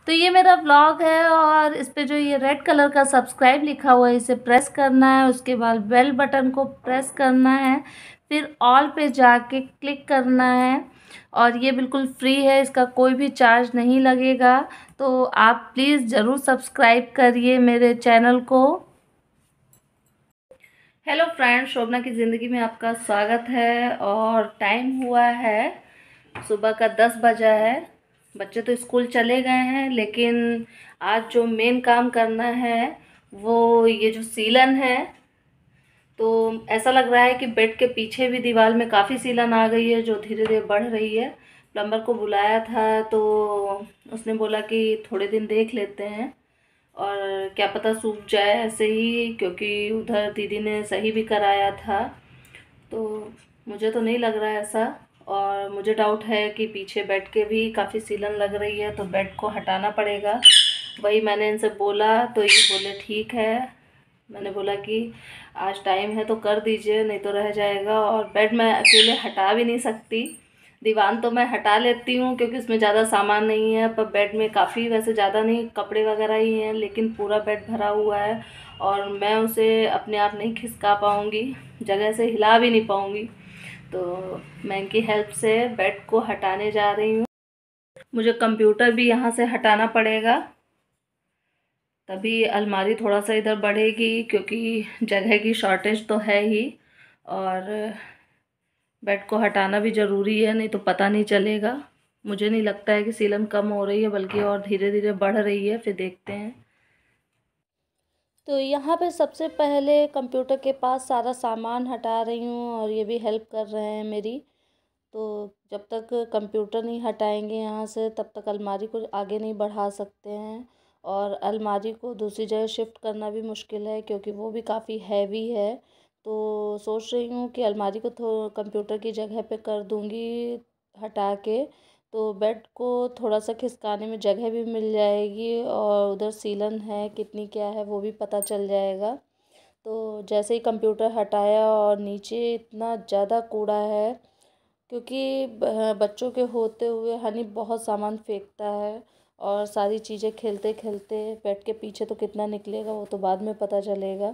तो ये मेरा व्लॉग है और इस पे जो ये रेड कलर का सब्सक्राइब लिखा हुआ है इसे प्रेस करना है। उसके बाद बेल बटन को प्रेस करना है, फिर ऑल पे जाके क्लिक करना है और ये बिल्कुल फ्री है, इसका कोई भी चार्ज नहीं लगेगा। तो आप प्लीज़ ज़रूर सब्सक्राइब करिए मेरे चैनल को। हेलो फ्रेंड्स, शोभना की ज़िंदगी में आपका स्वागत है। और टाइम हुआ है सुबह का 10 बजा है। बच्चे तो स्कूल चले गए हैं, लेकिन आज जो मेन काम करना है वो ये जो सीलन है। तो ऐसा लग रहा है कि बेड के पीछे भी दीवार में काफ़ी सीलन आ गई है जो धीरे धीरे बढ़ रही है। प्लम्बर को बुलाया था तो उसने बोला कि थोड़े दिन देख लेते हैं और क्या पता सूख जाए ऐसे ही, क्योंकि उधर दीदी ने सही भी कराया था। तो मुझे तो नहीं लग रहा है ऐसा, और मुझे डाउट है कि पीछे बेड के भी काफ़ी सीलन लग रही है, तो बेड को हटाना पड़ेगा। वही मैंने इनसे बोला तो ये बोले ठीक है। मैंने बोला कि आज टाइम है तो कर दीजिए, नहीं तो रह जाएगा। और बेड मैं अकेले हटा भी नहीं सकती। दीवान तो मैं हटा लेती हूँ क्योंकि उसमें ज़्यादा सामान नहीं है, पर बेड में काफ़ी, वैसे ज़्यादा नहीं, कपड़े वगैरह ही हैं, लेकिन पूरा बेड भरा हुआ है और मैं उसे अपने आप नहीं खिसका पाऊँगी, जगह से हिला भी नहीं पाऊँगी। तो मैं इनकी हेल्प से बेड को हटाने जा रही हूँ। मुझे कंप्यूटर भी यहाँ से हटाना पड़ेगा, तभी अलमारी थोड़ा सा इधर बढ़ेगी, क्योंकि जगह की शॉर्टेज तो है ही। और बेड को हटाना भी ज़रूरी है, नहीं तो पता नहीं चलेगा। मुझे नहीं लगता है कि सीलन कम हो रही है, बल्कि और धीरे धीरे बढ़ रही है। फिर देखते हैं। तो यहाँ पे सबसे पहले कंप्यूटर के पास सारा सामान हटा रही हूँ और ये भी हेल्प कर रहे हैं मेरी। तो जब तक कंप्यूटर नहीं हटाएंगे यहाँ से, तब तक अलमारी को आगे नहीं बढ़ा सकते हैं। और अलमारी को दूसरी जगह शिफ्ट करना भी मुश्किल है, क्योंकि वो भी काफ़ी हैवी है। तो सोच रही हूँ कि अलमारी को कंप्यूटर की जगह पे कर दूँगी हटा के, तो बेड को थोड़ा सा खिसकाने में जगह भी मिल जाएगी और उधर सीलन है कितनी क्या है वो भी पता चल जाएगा। तो जैसे ही कंप्यूटर हटाया, और नीचे इतना ज़्यादा कूड़ा है, क्योंकि बच्चों के होते हुए हनी बहुत सामान फेंकता है और सारी चीज़ें खेलते खेलते बेड के पीछे तो कितना निकलेगा वो तो बाद में पता चलेगा।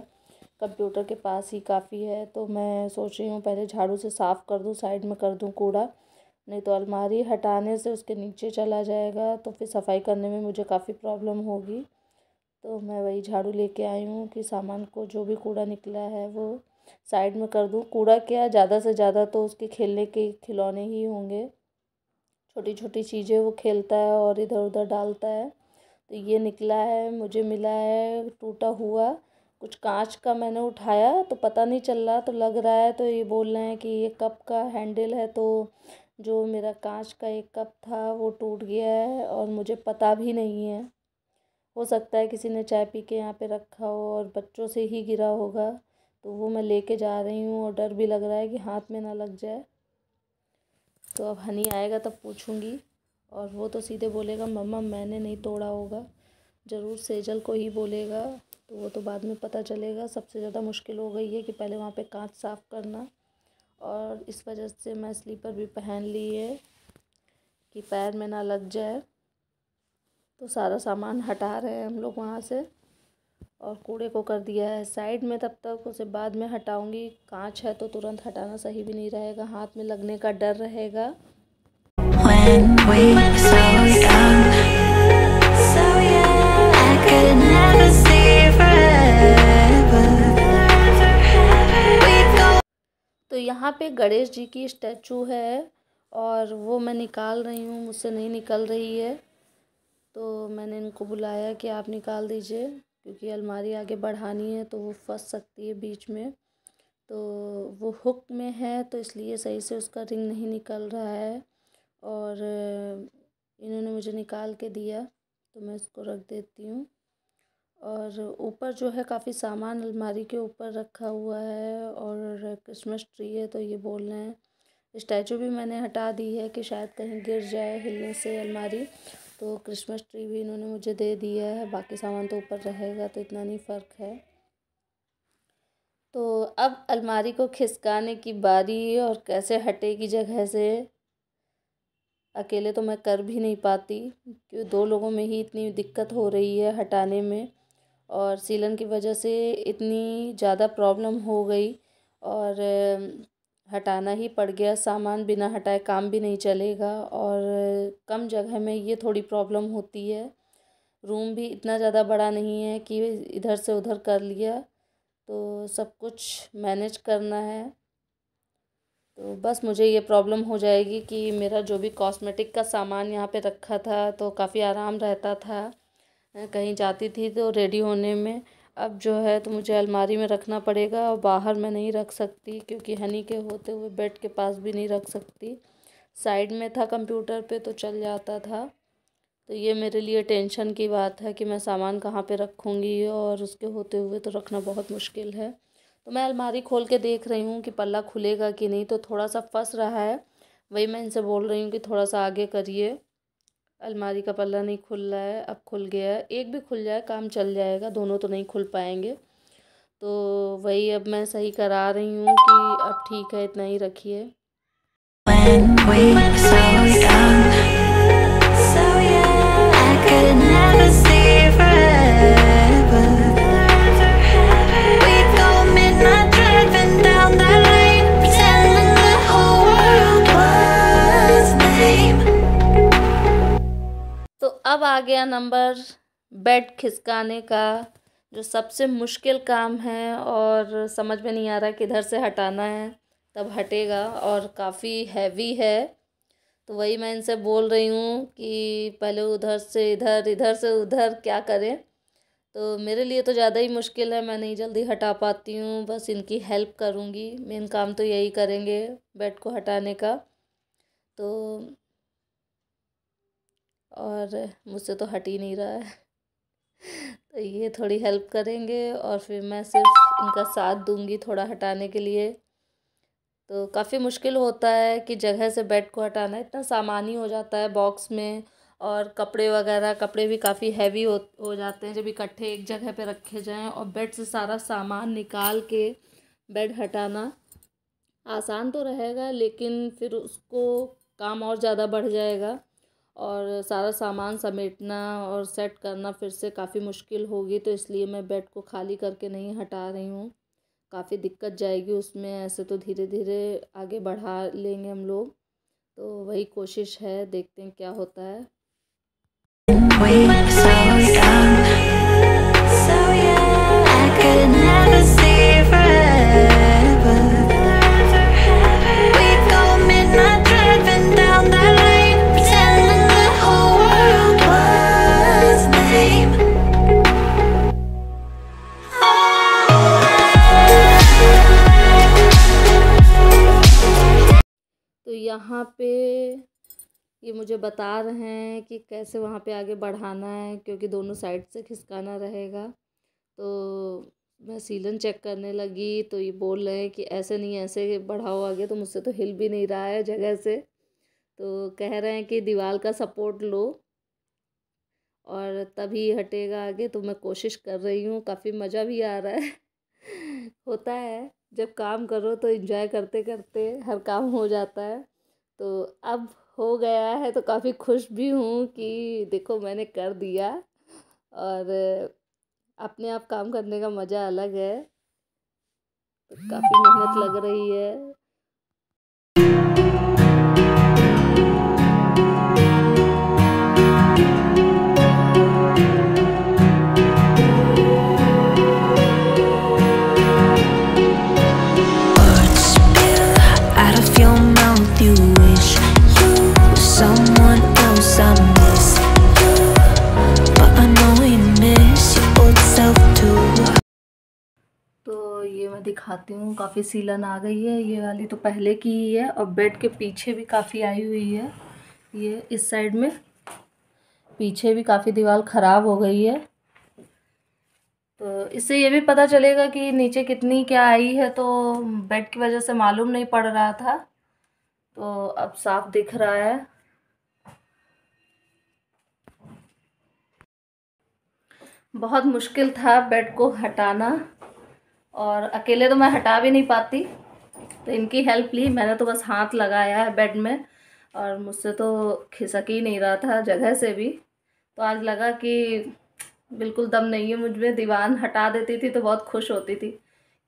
कंप्यूटर के पास ही काफ़ी है, तो मैं सोच रही हूँ पहले झाड़ू से साफ़ कर दूँ, साइड में कर दूँ कूड़ा, नहीं तो अलमारी हटाने से उसके नीचे चला जाएगा तो फिर सफाई करने में मुझे काफ़ी प्रॉब्लम होगी। तो मैं वही झाड़ू लेके आई हूँ कि सामान को जो भी कूड़ा निकला है वो साइड में कर दूँ। कूड़ा क्या, ज़्यादा से ज़्यादा तो उसके खेलने के खिलौने ही होंगे, छोटी छोटी चीज़ें वो खेलता है और इधर उधर डालता है। तो ये निकला है, मुझे मिला है टूटा हुआ कुछ कांच का। मैंने उठाया तो पता नहीं चल रहा, तो लग रहा है, तो ये बोल रहे हैं कि ये कप का हैंडल है। तो जो मेरा कांच का एक कप था वो टूट गया है और मुझे पता भी नहीं है। हो सकता है किसी ने चाय पी के यहाँ पे रखा हो और बच्चों से ही गिरा होगा। तो वो मैं लेके जा रही हूँ और डर भी लग रहा है कि हाथ में ना लग जाए। तो अब हनी आएगा तब पूछूंगी, और वो तो सीधे बोलेगा मम्मा मैंने नहीं तोड़ा होगा, ज़रूर सेजल को ही बोलेगा। तो वो तो बाद में पता चलेगा। सबसे ज़्यादा मुश्किल हो गई है कि पहले वहाँ पे कांच साफ़ करना, और इस वजह से मैं स्लीपर भी पहन ली है कि पैर में ना लग जाए। तो सारा सामान हटा रहे हैं हम लोग वहाँ से, और कूड़े को कर दिया है साइड में। तब तक उसे बाद में हटाऊंगी। कांच है तो तुरंत हटाना सही भी नहीं रहेगा, हाथ में लगने का डर रहेगा। When we so young, so young, I could never stay forever. तो यहाँ पे गणेश जी की स्टैचू है और वो मैं निकाल रही हूँ, मुझसे नहीं निकल रही है। तो मैंने इनको बुलाया कि आप निकाल दीजिए, क्योंकि अलमारी आगे बढ़ानी है तो वो फंस सकती है बीच में। तो वो हुक में है तो इसलिए सही से उसका रिंग नहीं निकल रहा है, और इन्होंने मुझे निकाल के दिया तो मैं इसको रख देती हूँ। और ऊपर जो है काफ़ी सामान अलमारी के ऊपर रखा हुआ है, और क्रिसमस ट्री है तो ये बोल रहे हैं। स्टैचू भी मैंने हटा दी है कि शायद कहीं गिर जाए हिलने से अलमारी। तो क्रिसमस ट्री भी इन्होंने मुझे दे दिया है, बाकी सामान तो ऊपर रहेगा, तो इतना नहीं फ़र्क है। तो अब अलमारी को खिसकाने की बारी, और कैसे हटेगी जगह से। अकेले तो मैं कर भी नहीं पाती, क्योंकि 2 लोगों में ही इतनी दिक्कत हो रही है हटाने में, और सीलन की वजह से इतनी ज़्यादा प्रॉब्लम हो गई, और हटाना ही पड़ गया सामान। बिना हटाए काम भी नहीं चलेगा, और कम जगह में ये थोड़ी प्रॉब्लम होती है। रूम भी इतना ज़्यादा बड़ा नहीं है कि इधर से उधर कर लिया, तो सब कुछ मैनेज करना है। तो बस मुझे ये प्रॉब्लम हो जाएगी कि मेरा जो भी कॉस्मेटिक का सामान यहाँ पे रखा था तो काफ़ी आराम रहता था, कहीं जाती थी तो रेडी होने में। अब जो है तो मुझे अलमारी में रखना पड़ेगा, और बाहर मैं नहीं रख सकती, क्योंकि हनी के होते हुए बेड के पास भी नहीं रख सकती। साइड में था कंप्यूटर पे तो चल जाता था। तो ये मेरे लिए टेंशन की बात है कि मैं सामान कहाँ पे रखूँगी, और उसके होते हुए तो रखना बहुत मुश्किल है। तो मैं अलमारी खोल के देख रही हूँ कि पल्ला खुलेगा कि नहीं, तो थोड़ा सा फंस रहा है। वही मैं इनसे बोल रही हूँ कि थोड़ा सा आगे करिए। अलमारी का पल्ला नहीं खुल रहा है, अब खुल गया है। एक भी खुल जाए काम चल जाएगा, दोनों तो नहीं खुल पाएंगे। तो वही अब मैं सही करा रही हूँ कि अब ठीक है, इतना ही रखिए। When we were so young, I could never see forever. We'd go midnight driving down that lane, pretending the whole world was lame. तो अब आ गया नंबर बेड खिसकाने का, जो सबसे मुश्किल काम है, और समझ में नहीं आ रहा किधर से हटाना है तब हटेगा, और काफ़ी हैवी है। तो वही मैं इनसे बोल रही हूँ कि पहले उधर से इधर, इधर से उधर क्या करें। तो मेरे लिए तो ज़्यादा ही मुश्किल है, मैं नहीं जल्दी हटा पाती हूँ, बस इनकी हेल्प करूँगी। मेन काम तो यही करेंगे बेड को हटाने का। तो और मुझसे तो हट ही नहीं रहा है। तो ये थोड़ी हेल्प करेंगे, और फिर मैं सिर्फ इनका साथ दूंगी थोड़ा हटाने के लिए। तो काफ़ी मुश्किल होता है कि जगह से बेड को हटाना, इतना सामान ही हो जाता है बॉक्स में, और कपड़े वगैरह, कपड़े भी काफ़ी हैवी हो जाते हैं जब इकट्ठे एक जगह पे रखे जाएं, और बेड से सारा सामान निकाल के बेड हटाना आसान तो रहेगा, लेकिन फिर उसको काम और ज़्यादा बढ़ जाएगा, और सारा सामान समेटना और सेट करना फिर से काफ़ी मुश्किल होगी। तो इसलिए मैं बेड को खाली करके नहीं हटा रही हूँ, काफ़ी दिक्कत जाएगी उसमें। ऐसे तो धीरे धीरे आगे बढ़ा लेंगे हम लोग, तो वही कोशिश है, देखते हैं क्या होता है। We were so young, I could never see forever. We'd go midnight driving down that lane, pretending the whole world was lame. तो यहाँ पे ये मुझे बता रहे हैं कि कैसे वहाँ पे आगे बढ़ाना है, क्योंकि दोनों साइड से खिसकाना रहेगा। तो मैं सीलन चेक करने लगी, तो ये बोल रहे हैं कि ऐसे नहीं, ऐसे बढ़ाओ आगे। तो मुझसे तो हिल भी नहीं रहा है जगह से, तो कह रहे हैं कि दीवार का सपोर्ट लो और तभी हटेगा आगे। तो मैं कोशिश कर रही हूँ, काफ़ी मज़ा भी आ रहा है। होता है जब काम करो तो एंजॉय करते करते हर काम हो जाता है। तो अब हो गया है, तो काफ़ी खुश भी हूँ कि देखो मैंने कर दिया, और अपने आप काम करने का मज़ा अलग है। तो काफ़ी मेहनत लग रही है। Words spill out of your mouth. You wish you were someone else. I miss you, but I know you miss your old self too. तो ये मैं दिखाती हूँ, काफ़ी सीलन आ गई है। ये वाली तो पहले की ही है, और बेड के पीछे भी काफ़ी आई हुई है। ये इस साइड में पीछे भी काफ़ी दीवार ख़राब हो गई है। तो इससे ये भी पता चलेगा कि नीचे कितनी क्या आई है। तो बेड की वजह से मालूम नहीं पड़ रहा था, तो अब साफ दिख रहा है। बहुत मुश्किल था बेड को हटाना, और अकेले तो मैं हटा भी नहीं पाती, तो इनकी हेल्प ली मैंने। तो बस हाथ लगाया है बेड में, और मुझसे तो खिसक ही नहीं रहा था जगह से भी। तो आज लगा कि बिल्कुल दम नहीं है मुझ में। दीवान हटा देती थी तो बहुत खुश होती थी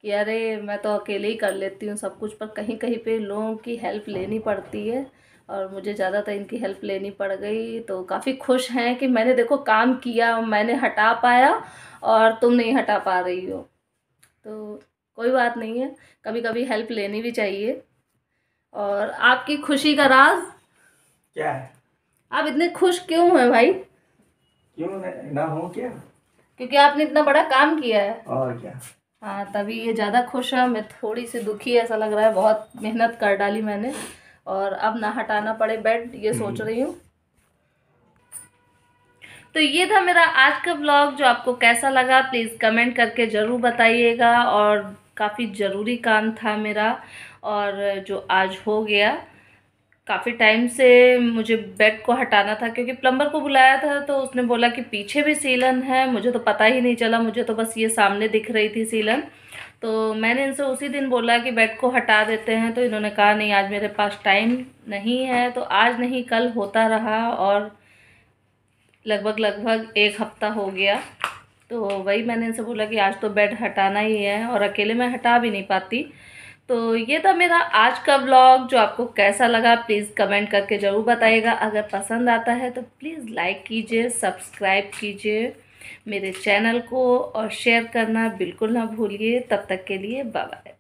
कि अरे मैं तो अकेले ही कर लेती हूँ सब कुछ, पर कहीं कहीं पे लोगों की हेल्प लेनी पड़ती है और मुझे ज़्यादातर इनकी हेल्प लेनी पड़ गई। तो काफ़ी खुश हैं कि मैंने देखो काम किया, मैंने हटा पाया और तुम नहीं हटा पा रही हो। तो कोई बात नहीं है, कभी कभी हेल्प लेनी भी चाहिए। और आपकी खुशी का राज क्या है? आप इतने खुश क्यों हैं भाई? क्यों ना हो क्या? क्योंकि आपने इतना बड़ा काम किया है। और क्या? हाँ, तभी ये ज़्यादा खुश है। मैं थोड़ी सी दुखी ऐसा लग रहा है, बहुत मेहनत कर डाली मैंने और अब ना हटाना पड़े बेड, ये सोच रही हूँ। तो ये था मेरा आज का ब्लॉग। जो आपको कैसा लगा प्लीज़ कमेंट करके ज़रूर बताइएगा। और काफ़ी ज़रूरी काम था मेरा और जो आज हो गया। काफ़ी टाइम से मुझे बेड को हटाना था क्योंकि प्लम्बर को बुलाया था तो उसने बोला कि पीछे भी सीलन है। मुझे तो पता ही नहीं चला, मुझे तो बस ये सामने दिख रही थी सीलन। तो मैंने इनसे उसी दिन बोला कि बेड को हटा देते हैं, तो इन्होंने कहा नहीं आज मेरे पास टाइम नहीं है। तो आज नहीं कल होता रहा और लगभग 1 हफ्ता हो गया। तो वही मैंने इनसे बोला कि आज तो बेड हटाना ही है और अकेले मैं हटा भी नहीं पाती। तो ये था मेरा आज का व्लॉग। जो आपको कैसा लगा प्लीज़ कमेंट करके ज़रूर बताइएगा। अगर पसंद आता है तो प्लीज़ लाइक कीजिए, सब्सक्राइब कीजिए मेरे चैनल को और शेयर करना बिल्कुल ना भूलिए। तब तक के लिए बाय बाय।